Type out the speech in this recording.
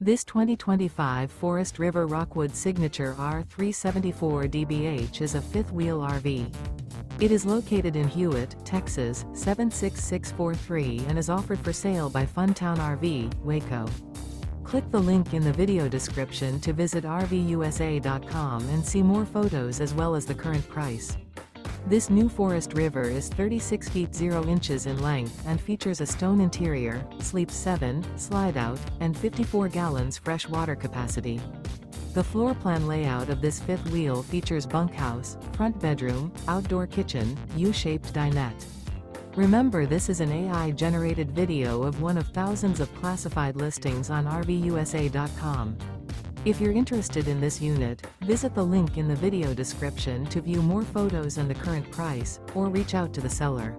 This 2025 Forest River Rockwood Signature R374 DBH is a fifth-wheel RV. It is located in Hewitt, Texas, 76643 and is offered for sale by Funtown RV, Waco. Click the link in the video description to visit RVUSA.com and see more photos as well as the current price. This new Forest River is 36 feet 0 inches in length and features a stone interior, sleeps 7, slide-out, and 54 gallons fresh water capacity. The floor plan layout of this fifth wheel features bunkhouse, front bedroom, outdoor kitchen, U-shaped dinette. Remember, this is an AI-generated video of one of thousands of classified listings on RVUSA.com. If you're interested in this unit, visit the link in the video description to view more photos and the current price, or reach out to the seller.